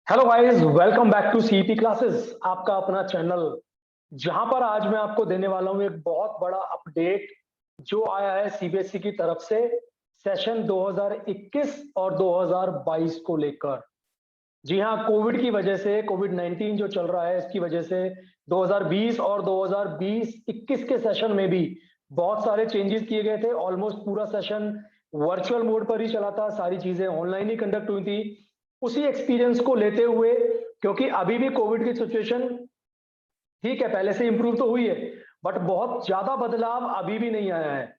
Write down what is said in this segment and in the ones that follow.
Hello guys, welcome back to CET classes. आपका अपना channel जहां पर आज मैं आपको देने वाला हूं एक बहुत बड़ा अपडेट जो आया है सीबीएसई की तरफ से सेशन 2021 और 2022 को लेकर। जी हां, कोविड की वजह से, कोविड 19 जो चल रहा है इसकी वजह से 2020 और 2020-21 के सेशन में भी बहुत सारे चेंजेस किए गए थे। ऑलमोस्ट पूरा सेशन वर्चुअल मोड पर ही चला था, सारी चीजें ऑनलाइन ही कंडक्ट हुई थी। उसी एक्सपीरियंस को लेते हुए, क्योंकि अभी भी कोविड की सिचुएशन ठीक है, पहले से इंप्रूव तो हुई है, बट बहुत ज्यादा बदलाव अभी भी नहीं आया है।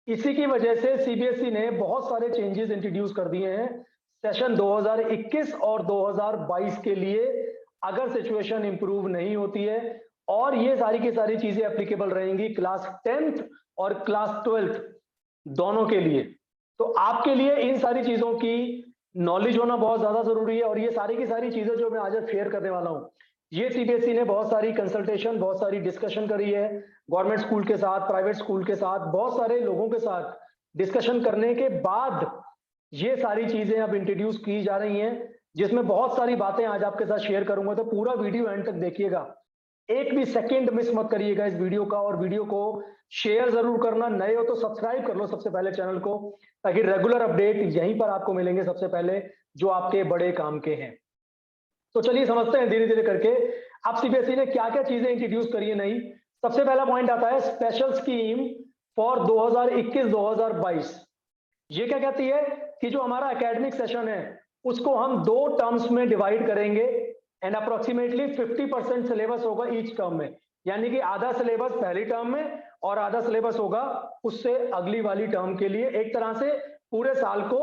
इसी की वजह से सीबीएसई ने बहुत सारे चेंजेस इंट्रोड्यूस कर दिए हैं सेशन 2021 और 2022 के लिए। अगर सिचुएशन इंप्रूव नहीं होती है, और ये सारी की सारी चीजें एप्लीकेबल रहेंगी क्लास 10th और क्लास 12th दोनों के लिए। तो आपके लिए इन सारी चीजों की नॉलेज होना बहुत ज्यादा जरूरी है। और ये सारी की सारी चीजें जो मैं आज शेयर करने वाला हूं, ये सीबीएसई ने बहुत सारी कंसल्टेशन, बहुत सारी डिस्कशन करी है गवर्नमेंट स्कूल के साथ, प्राइवेट स्कूल के साथ, बहुत सारे लोगों के साथ डिस्कशन करने के बाद ये सारी चीजें अब इंट्रोड्यूस की जा रही हैं, जिसमें बहुत सारी बातें आज आपके साथ शेयर करूंगा। तो पूरा वीडियो एंड तक देखिएगा, एक भी सेकंड मिस मत करिएगा इस वीडियो का। और वीडियो को शेयर जरूर करना, नए हो तो सब्सक्राइब कर लो सबसे पहले चैनल को, ताकि रेगुलर अपडेट यहीं पर आपको मिलेंगे सबसे पहले, जो आपके बड़े काम के हैं। तो चलिए समझते हैं धीरे धीरे करके अब सीबीएसई ने क्या क्या चीजें इंट्रोड्यूस करी है नई। सबसे पहला पॉइंट आता है स्पेशल स्कीम फॉर 2021-2022। ये क्या कहती है कि जो हमारा एकेडमिक सेशन है उसको हम दो टर्म्स में डिवाइड करेंगे, एंड अप्रोक्सीमेटली 50% सिलेबस होगा ईच टर्म में। यानी कि आधा सिलेबस पहली टर्म में और आधा सिलेबस होगा उससे अगली वाली टर्म के लिए। एक तरह से पूरे साल को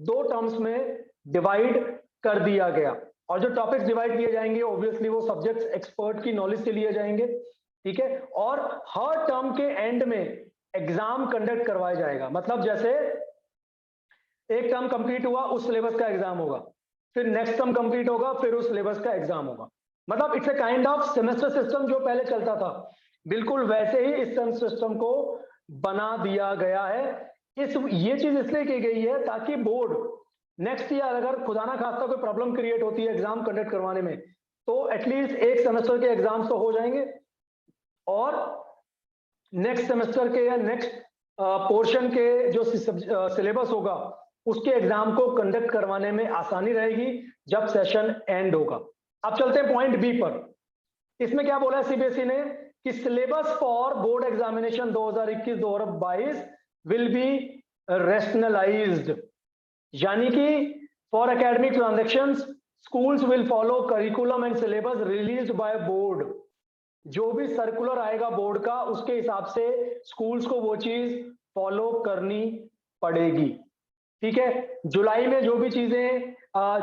दो टर्म्स में डिवाइड कर दिया गया। और जो टॉपिक्स डिवाइड किए जाएंगे ऑब्वियसली वो सब्जेक्ट्स एक्सपर्ट की नॉलेज से लिए जाएंगे, ठीक है। और हर टर्म के एंड में एग्जाम कंडक्ट करवाया जाएगा। मतलब जैसे एक टर्म कंप्लीट हुआ, उस सिलेबस का एग्जाम होगा, फिर नेक्स्ट टर्म कंप्लीट होगा, फिर उस सिलेबस का एग्जाम होगा। मतलब it's a kind of semester system जो पहले चलता था, बिल्कुल वैसे ही इस सिस्टम को बना दिया गया है। ये चीज इसलिए की गई है ताकि बोर्ड नेक्स्ट ईयर अगर खुदा ना खास्ता कोई प्रॉब्लम क्रिएट होती है एग्जाम कंडक्ट करवाने में, तो एटलीस्ट एक सेमेस्टर के एग्जाम्स तो हो जाएंगे, और नेक्स्ट सेमेस्टर के या नेक्स्ट पोर्शन के जो सिलेबस होगा उसके एग्जाम को कंडक्ट करवाने में आसानी रहेगी जब सेशन एंड होगा। अब चलते हैं पॉइंट बी पर। इसमें क्या बोला है सीबीएसई ने कि syllabus for board examination 2021-2022 will be rationalised. यानी कि for academic transactions schools will follow curriculum and syllabus released by board. जो भी सर्कुलर आएगा बोर्ड का उसके हिसाब से स्कूल्स को वो चीज फॉलो करनी पड़ेगी, ठीक है। जुलाई में जो भी चीजें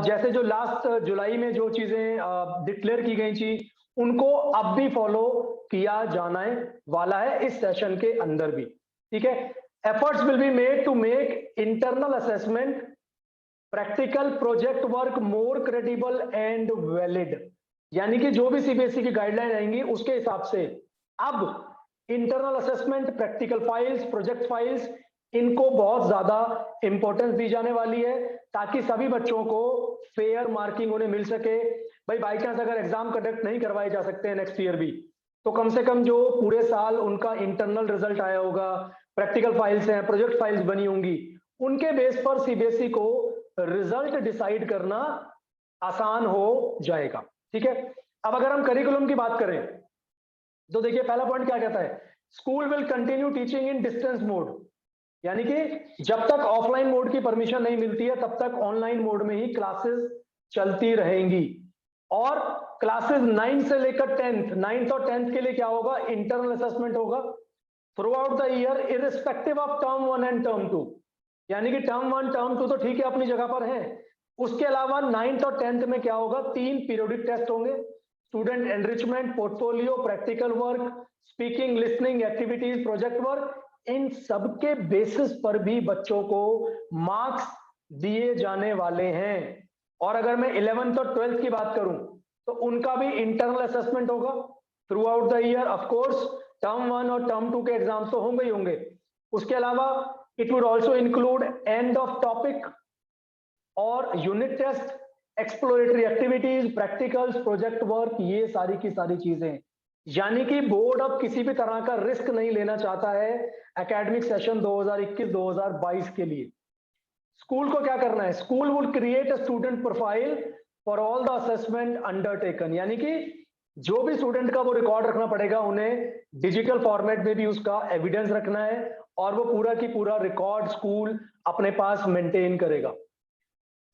जैसे जो लास्ट जुलाई में जो चीजें डिक्लेयर की गई थी उनको अब भी फॉलो किया जाना वाला है इस सेशन के अंदर भी, ठीक है। Efforts will be made to make internal assessment, practical project work more credible and valid. यानी कि जो भी सीबीएसई की गाइडलाइन आएंगी उसके हिसाब से अब internal assessment, practical files, project files, इनको बहुत ज्यादा इंपॉर्टेंस दी जाने वाली है ताकि सभी बच्चों को फेयर मार्किंग उन्हें मिल सके। भाई बाई चांस अगर एग्जाम कंडक्ट नहीं करवाए जा सकते हैं नेक्स्ट ईयर भी, तो कम से कम जो पूरे साल उनका इंटरनल रिजल्ट आया होगा, प्रैक्टिकल फाइल्स हैं, प्रोजेक्ट फाइल्स बनी होंगी, उनके बेस पर सीबीएसई को रिजल्ट डिसाइड करना आसान हो जाएगा, ठीक है। अब अगर हम करिकुलम की बात करें तो देखिए पहला पॉइंट क्या कहता है, school will continue teaching in distance mode. यानी कि जब तक ऑफलाइन मोड की परमिशन नहीं मिलती है तब तक ऑनलाइन मोड में ही क्लासेस चलती रहेंगी। और क्लासेस 9 से लेकर 10th, 9th और 10th के लिए क्या होगा, इंटरनल असेसमेंट होगा through out the year irrespective of term 1 and term 2। यानी कि टर्म 1 टर्म 2 तो ठीक है अपनी जगह पर है, उसके अलावा 9th और 10th में क्या होगा, 3 पीरियोडिक टेस्ट होंगे, student enrichment, portfolio, practical work, speaking, listening activities, project work. इन सबके बेसिस पर भी बच्चों को मार्क्स दिए जाने वाले हैं। और अगर मैं 11th और 12th की बात करूं तो उनका भी इंटरनल असेसमेंट होगा through out the year. Of course term 1 और टर्म 2 के एग्जाम्स तो होंगे ही होंगे, उसके अलावा it would also include end of topic और unit test exploratory activities, practicals, project work, ये सारी की सारी चीजें। यानी कि बोर्ड अब किसी भी तरह का रिस्क नहीं लेना चाहता है एकेडमिक सेशन 2021-2022 के लिए। स्कूल को क्या करना है? School would create a student profile for all the assessment undertaken, यानी कि जो भी स्टूडेंट का वो रिकॉर्ड रखना पड़ेगा, उन्हें डिजिटल फॉर्मेट में भी उसका एविडेंस रखना है और वो पूरा की पूरा रिकॉर्ड स्कूल अपने पास मेंटेन करेगा।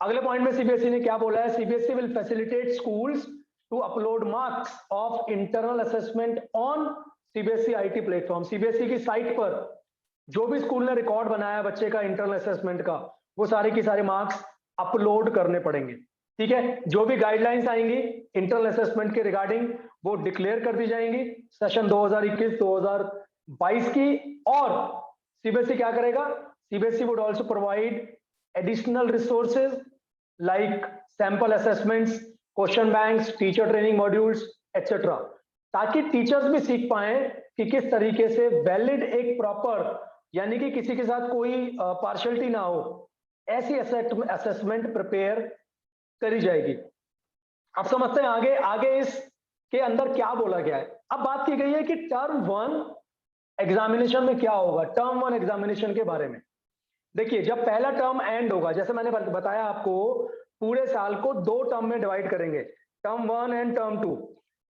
अगले पॉइंट में सीबीएसई ने क्या बोला है? CBSE will facilitate schools to upload marks of internal assessment on CBSE IT platform. CBSE की साइट पर जो भी स्कूल ने रिकॉर्ड बनाया बच्चे का इंटरनल असेसमेंट का, वो सारे की सारे मार्क्स अपलोड करने पड़ेंगे। ठीक है, जो भी गाइडलाइंस आएंगी इंटरनल असेसमेंट के रिगार्डिंग वो डिक्लेयर कर दी जाएंगी सेशन 2021-2022 की। और सीबीएसई क्या करेगा? CBSE would also provide additional resources like sample assessments, question banks, teacher training modules, etc. ताकि टीचर्स भी सीख पाए कि किस तरीके से वैलिड एक प्रॉपर, यानी कि किसी के साथ कोई पार्शियलिटी ना हो, ऐसी असेसमेंट प्रिपेयर करी जाएगी। अब समझते हैं आगे आगे इसके अंदर क्या बोला गया है। अब बात की गई है कि टर्म 1 एग्जामिनेशन में क्या होगा। टर्म 1 एग्जामिनेशन के बारे में देखिए, जब पहला टर्म एंड होगा, जैसे मैंने बताया आपको, पूरे साल को 2 टर्म में डिवाइड करेंगे, टर्म 1 एंड टर्म 2।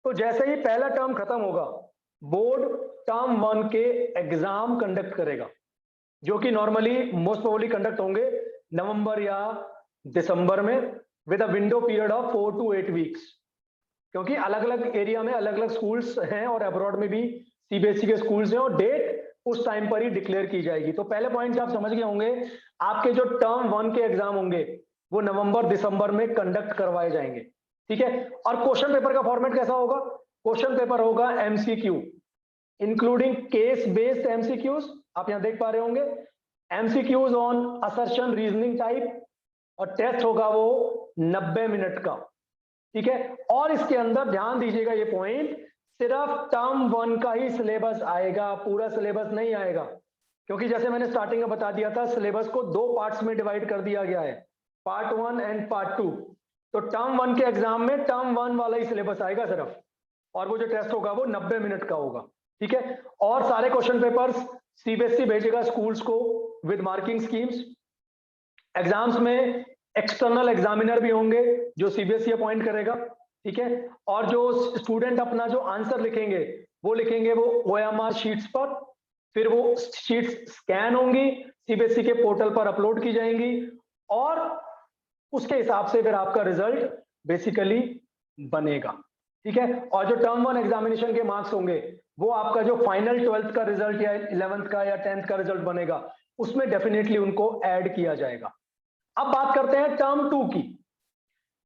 तो जैसे ही पहला टर्म खत्म होगा, बोर्ड टर्म 1 के एग्जाम कंडक्ट करेगा, जो कि नॉर्मली मोस्ट प्रोबेबली कंडक्ट होंगे नवंबर या दिसंबर में, with a window period of 4 to 8 weeks. क्योंकि अलग अलग एरिया में अलग अलग स्कूल्स हैं और अब्रॉड में भी सीबीएसई के स्कूल्स हैं, और डेट उस टाइम पर ही डिक्लेयर की जाएगी। तो पहले पॉइंट आप समझ गए होंगे, आपके जो टर्म 1 के एग्जाम होंगे वो नवंबर दिसंबर में कंडक्ट करवाए जाएंगे। ठीक है, और क्वेश्चन पेपर का फॉर्मेट कैसा होगा? क्वेश्चन पेपर होगा MCQ, including case based MCQs, आप यहां देख पा रहे होंगे, MCQs on assertion reasoning type, और टेस्ट होगा वो 90 मिनट का। ठीक है, और इसके अंदर ध्यान दीजिएगा ये पॉइंट, सिर्फ टर्म 1 का ही सिलेबस आएगा, पूरा सिलेबस नहीं आएगा। क्योंकि जैसे मैंने स्टार्टिंग में बता दिया था, सिलेबस को 2 पार्ट्स में डिवाइड कर दिया गया है, पार्ट 1 एंड पार्ट 2। तो टर्म 1 के एग्जाम में टर्म 1 वाला ही सिलेबस आएगा सिर्फ, और वो जो टेस्ट होगा वो 90 मिनट का होगा। ठीक है, और सारे क्वेश्चन पेपर्स सीबीएसई भेजेगा स्कूल्स को विद मार्किंग स्कीम्स। एग्जाम्स में एक्सटर्नल एग्जामिनर भी होंगे जो सीबीएसई अपॉइंट करेगा। ठीक है, और जो स्टूडेंट अपना जो आंसर लिखेंगे वो लिखेंगे वो ओएमआर शीट्स पर, फिर वो शीट्स स्कैन होंगी, सीबीएसई के पोर्टल पर अपलोड की जाएंगी, और उसके हिसाब से फिर आपका रिजल्ट बेसिकली बनेगा। ठीक है, और जो टर्म 1 एग्जामिनेशन के मार्क्स होंगे वो आपका जो फाइनल 12th का रिजल्ट या 11th का या 10th का रिजल्ट बनेगा, उसमें डेफिनेटली उनको ऐड किया जाएगा। अब बात करते हैं टर्म 2 की।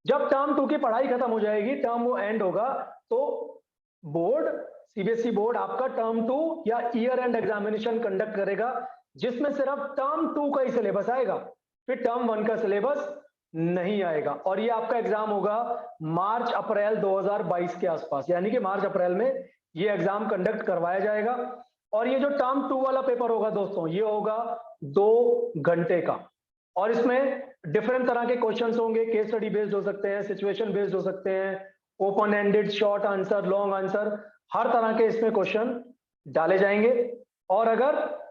जब टर्म 2 की पढ़ाई खत्म हो जाएगी, टर्म वो एंड होगा, तो बोर्ड, सीबीएसई बोर्ड आपका टर्म 2 या ईयर एंड एग्जामिनेशन कंडक्ट करेगा, जिसमें सिर्फ टर्म 2 का ही सिलेबस आएगा, फिर टर्म 1 का सिलेबस नहीं आएगा। और ये आपका एग्जाम होगा मार्च अप्रैल 2022 के आसपास, यानी कि मार्च अप्रैल में ये एग्जाम कंडक्ट करवाया जाएगा। और ये जो टर्म 2 वाला पेपर होगा दोस्तों, ये होगा 2 घंटे का, और इसमें डिफरेंट तरह के क्वेश्चंस होंगे, केस स्टडी बेस्ड हो सकते हैं, सिचुएशन बेस्ड हो सकते हैं, open ended, short answer, long answer, हर तरह के इसमें क्वेश्चन डाले जाएंगे। और अगर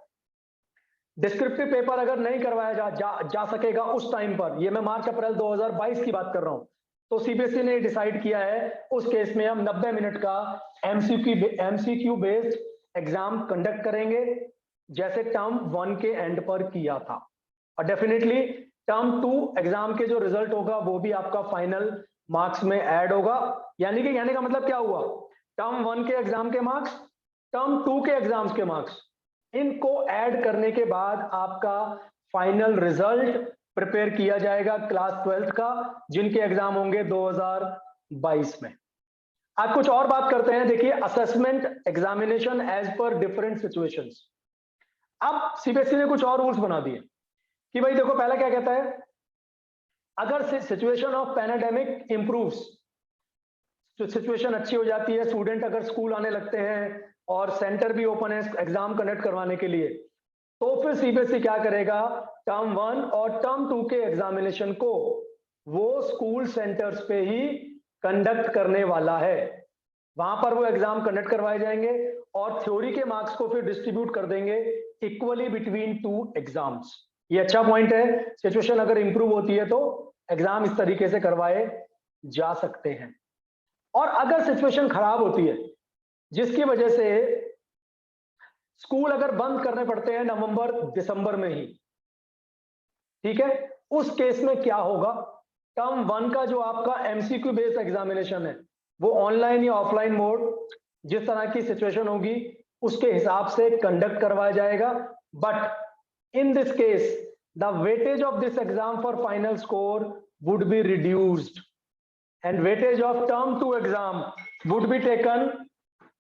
डिस्क्रिप्टिव पेपर अगर नहीं करवाया जा सकेगा उस टाइम पर, ये मैं मार्च अप्रैल 2022 की बात कर रहा हूं, तो सीबीएसई ने डिसाइड किया है उस केस में हम 90 मिनट का एमसीक्यू बेस्ड एग्जाम कंडक्ट करेंगे, जैसे टर्म 1 के एंड पर किया था। और डेफिनेटली टर्म 2 एग्जाम के जो रिजल्ट होगा वो भी आपका फाइनल मार्क्स में ऐड होगा। यानी कि कहने का मतलब क्या हुआ, टर्म 1 के एग्जाम के मार्क्स, टर्म 2 के एग्जाम्स के मार्क्स, इनको ऐड करने के बाद आपका फाइनल रिजल्ट प्रिपेयर किया जाएगा क्लास 12th का, जिनके एग्जाम होंगे 2022 में। आज कुछ और बात करते हैं। देखिए, assessment examination as per different situations. अब सीबीएसई ने कुछ और रूल्स बना दिए कि भाई देखो, पहला क्या कहता है, अगर situation of pandemic improves, situation अच्छी हो जाती है, स्टूडेंट अगर स्कूल आने लगते हैं और सेंटर भी ओपन है एग्जाम कंडक्ट करवाने के लिए, तो फिर सीबीएसई क्या करेगा, टर्म 1 और टर्म 2 के एग्जामिनेशन को वो स्कूल सेंटर्स पे ही कंडक्ट करने वाला है। वहां पर वो एग्जाम कंडक्ट करवाए जाएंगे और थ्योरी के मार्क्स को फिर डिस्ट्रीब्यूट कर देंगे इक्वली बिटवीन 2 एग्जाम्स। ये अच्छा पॉइंट है। सिचुएशन अगर इंप्रूव होती है तो एग्जाम इस तरीके से करवाए जा सकते हैं। और अगर सिचुएशन खराब होती है जिसकी वजह से स्कूल अगर बंद करने पड़ते हैं नवंबर दिसंबर में ही, ठीक है, उस केस में क्या होगा? टर्म 1 का जो आपका एमसीक्यू बेस्ड एग्जामिनेशन है वो ऑनलाइन या ऑफलाइन मोड, जिस तरह की सिचुएशन होगी उसके हिसाब से कंडक्ट करवाया जाएगा। But in this case the weightage of this exam for final score would be reduced and weightage of term 2 exam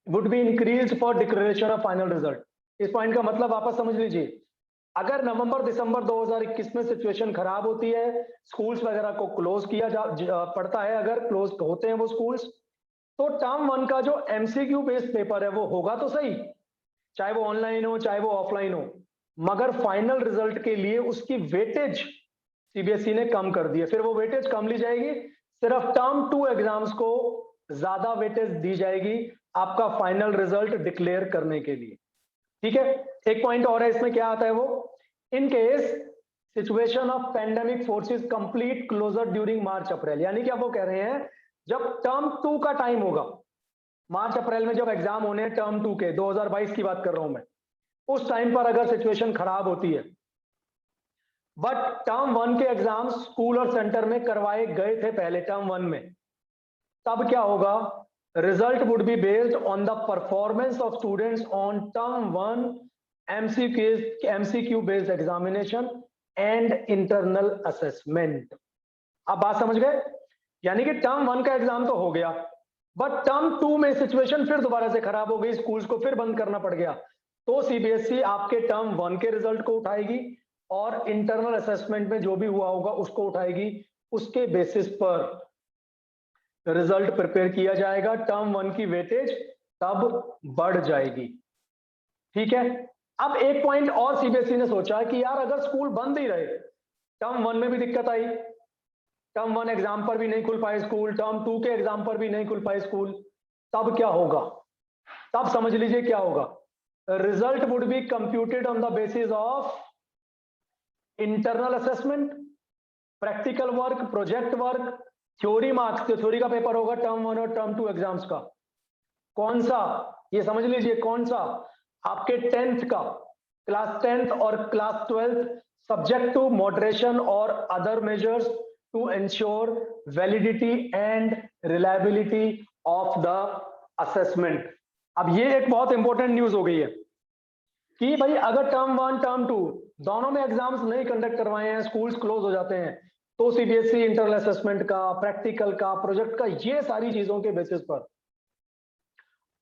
would be increase for declaration of final result. इस पॉइंट का मतलब वापस समझ लीजिए। अगर नवंबर दिसंबर 2021 में सिचुएशन खराब होती है, स्कूल्स वगैरह को क्लोज किया पड़ता है, अगर क्लोज होते हैं वो स्कूल्स, तो टर्म 1 का जो एमसीक्यू बेस्ड पेपर है वो होगा तो सही, चाहे वो ऑनलाइन हो चाहे वो ऑफलाइन हो, मगर फाइनल रिजल्ट के लिए उसकी वेटेज सीबीएसई ने कम कर दी है। फिर वो वेटेज कम ली जाएगी, सिर्फ टर्म 2 एग्जाम्स को ज्यादा वेटेज दी जाएगी आपका फाइनल रिजल्ट डिक्लेयर करने के लिए। ठीक है, एक पॉइंट और है इसमें, क्या आता है वो, in case situation of pandemic forces complete closure during March April, यानी कि अब वो कह रहे हैं जब टर्म 2 का टाइम होगा, मार्च अप्रैल में जब एग्जाम होने हैं टर्म 2 के, 2022 की बात कर रहा हूं मैं, उस टाइम पर अगर सिचुएशन खराब होती है बट टर्म 1 के एग्जाम स्कूल और सेंटर में करवाए गए थे पहले टर्म 1 में, तब क्या होगा? Result would be based on the performance of students on term 1 MCQ based examination and internal assessment. आप बात समझ गए? यानी कि टर्म 1 का एग्जाम तो हो गया, बट टर्म 2 में सिचुएशन फिर दोबारा से खराब हो गई, स्कूल्स को फिर बंद करना पड़ गया, तो सीबीएसई आपके टर्म 1 के रिजल्ट को उठाएगी और इंटरनल असेसमेंट में जो भी हुआ होगा उसको उठाएगी, उसके बेसिस पर रिजल्ट प्रिपेयर किया जाएगा, टर्म 1 की वेटेज तब बढ़ जाएगी। ठीक है, अब एक पॉइंट और सीबीएसई ने सोचा कि यार अगर स्कूल बंद ही रहे, टर्म 1 में भी दिक्कत आई, टर्म 1 एग्जाम पर भी नहीं खुल पाए स्कूल, टर्म 2 के एग्जाम पर भी नहीं खुल पाए स्कूल, तब क्या होगा? तब समझ लीजिए क्या होगा। Result would be computed on the basis of internal assessment, practical work, project work, theory marks, जो थ्योरी का पेपर होगा टर्म 1 और टर्म 2 एग्जाम्स का, कौन सा, ये समझ लीजिए कौन सा, आपके 10th का, क्लास 10th और class 12th, subject to moderation और other measures to ensure validity and reliability of the assessment. अब ये एक बहुत इंपॉर्टेंट न्यूज हो गई है कि भाई अगर टर्म 1 टर्म 2 दोनों में एग्जाम्स नहीं कंडक्ट करवाए हैं, स्कूल्स क्लोज हो जाते हैं, तो सीबीएसई इंटरनल असेसमेंट का, प्रैक्टिकल का, प्रोजेक्ट का, ये सारी चीजों के बेसिस पर,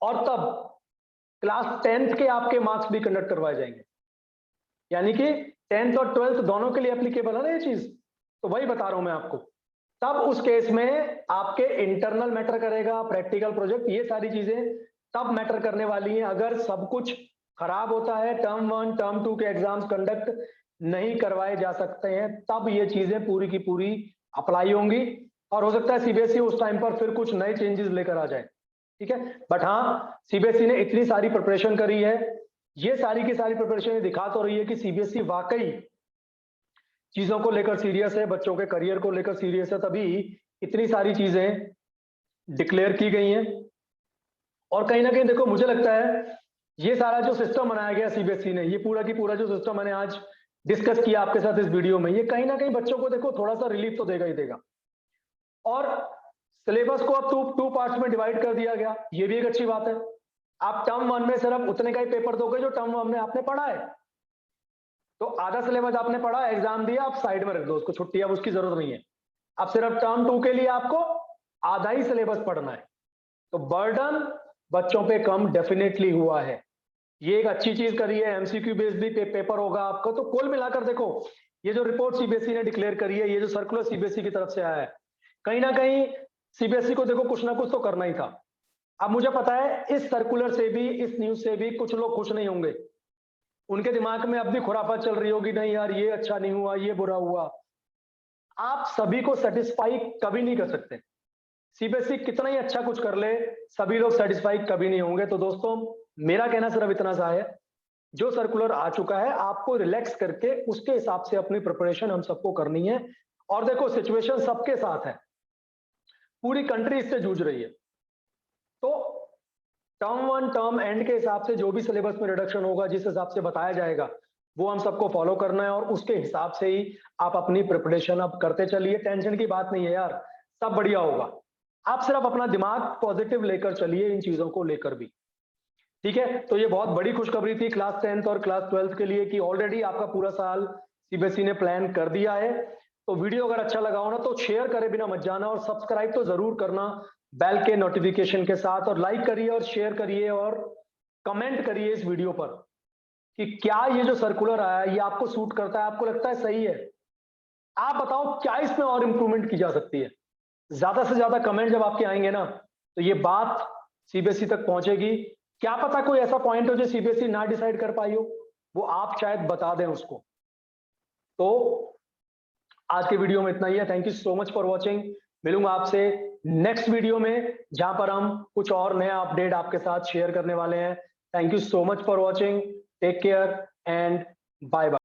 और तब क्लास 10th के आपके मार्क्स भी कंडक्ट करवाए जाएंगे, यानी कि 10th और 12th दोनों के लिए एप्लीकेबल है ना ये चीज, तो वही बता रहा हूं मैं आपको। तब उस केस में आपके इंटरनल मैटर करेगा, प्रैक्टिकल, प्रोजेक्ट, ये सारी चीजें तब मैटर करने वाली हैं। अगर सब कुछ खराब होता है, टर्म 1 टर्म 2 के एग्जाम्स कंडक्ट नहीं करवाए जा सकते हैं, तब ये चीजें पूरी की पूरी अप्लाई होंगी, और हो सकता है सीबीएसई उस टाइम पर फिर कुछ नए चेंजेस लेकर आ जाए। ठीक है, बट हाँ, सीबीएसई ने इतनी सारी प्रिपरेशन करी है, ये सारी की सारी प्रिपरेशन दिखा तो रही है कि सीबीएसई वाकई चीजों को लेकर सीरियस है, बच्चों के करियर को लेकर सीरियस है, तभी इतनी सारी चीजें डिक्लेयर की गई हैं। और कहीं ना कहीं देखो, मुझे लगता है ये सारा जो सिस्टम बनाया गया सीबीएसई ने, ये पूरा की पूरा जो सिस्टम मैंने आज डिस्कस किया आपके साथ इस वीडियो में, ये कहीं ना कहीं बच्चों को देखो थोड़ा सा रिलीफ तो देगा ही देगा। और सिलेबस को अब टू पार्ट्स में डिवाइड कर दिया गया, ये भी एक अच्छी बात है। आप टर्म 1 में सिर्फ उतने का ही पेपर दोगे जो टर्म 1 में आपने पढ़ा है, तो आधा सिलेबस आपने पढ़ा, एग्जाम दिया, आप साइड में रख दो उसको, छुट्टी, अब उसकी जरूरत नहीं है। अब सिर्फ टर्म 2 के लिए आपको आधा ही सिलेबस पढ़ना है, तो बर्डन बच्चों पे कम डेफिनेटली हुआ है। ये एक अच्छी चीज करी है, एमसीक्यू बेस्ड भी पेपर होगा आपको। तो कुल मिलाकर देखो, ये जो रिपोर्ट सीबीएसई ने डिक्लेयर करी है, ये जो सर्कुलर सीबीएसई की तरफ से आया है, कहीं ना कहीं सीबीएसई को देखो कुछ ना कुछ तो करना ही था। अब मुझे पता है इस सर्कुलर से भी, इस न्यूज से भी कुछ लोग खुश नहीं होंगे, उनके दिमाग में अब भी खुराफात चल रही होगी, नहीं यार ये अच्छा नहीं हुआ, ये बुरा हुआ। आप सभी को सेटिस्फाई कभी नहीं कर सकते। सीबीएसई कितना ही अच्छा कुछ कर ले, सभी लोग सेटिस्फाई कभी नहीं होंगे। तो दोस्तों, मेरा कहना सिर्फ इतना सा है, जो सर्कुलर आ चुका है आपको रिलैक्स करके उसके हिसाब से अपनी प्रिपरेशन हम सबको करनी है। और देखो, सिचुएशन सबके साथ है, पूरी कंट्री इससे जूझ रही है। तो टर्म वन टर्म एंड के हिसाब से जो भी सिलेबस में रिडक्शन होगा, जिस हिसाब से बताया जाएगा, वो हम सबको फॉलो करना है और उसके हिसाब से ही आप अपनी प्रिपरेशन अब करते चलिए। टेंशन की बात नहीं है यार, सब बढ़िया होगा। आप सिर्फ अपना दिमाग पॉजिटिव लेकर चलिए इन चीजों को लेकर भी, ठीक है। तो ये बहुत बड़ी खुशखबरी थी क्लास 10th और क्लास 12th के लिए कि ऑलरेडी आपका पूरा साल सीबीएसई ने प्लान कर दिया है। तो वीडियो अगर अच्छा लगा हो ना तो शेयर करे बिना मत जाना, और सब्सक्राइब तो जरूर करना बेल के नोटिफिकेशन के साथ, और लाइक करिए और शेयर करिए और कमेंट करिए इस वीडियो पर कि क्या ये जो सर्कुलर आया है ये आपको सूट करता है, आपको लगता है सही है। आप बताओ क्या इसमें और इंप्रूवमेंट की जा सकती है। ज्यादा से ज्यादा कमेंट जब आपके आएंगे ना, तो ये बात सीबीएसई तक पहुंचेगी। क्या पता कोई ऐसा पॉइंट हो जो सीबीएसई ना डिसाइड कर पाई हो, वो आप शायद बता दें उसको। तो आज के वीडियो में इतना ही है। Thank you so much for watching. मिलूंगा आपसे नेक्स्ट वीडियो में, जहां पर हम कुछ और नया अपडेट आपके साथ शेयर करने वाले हैं। Thank you so much for watching. Take care and bye bye.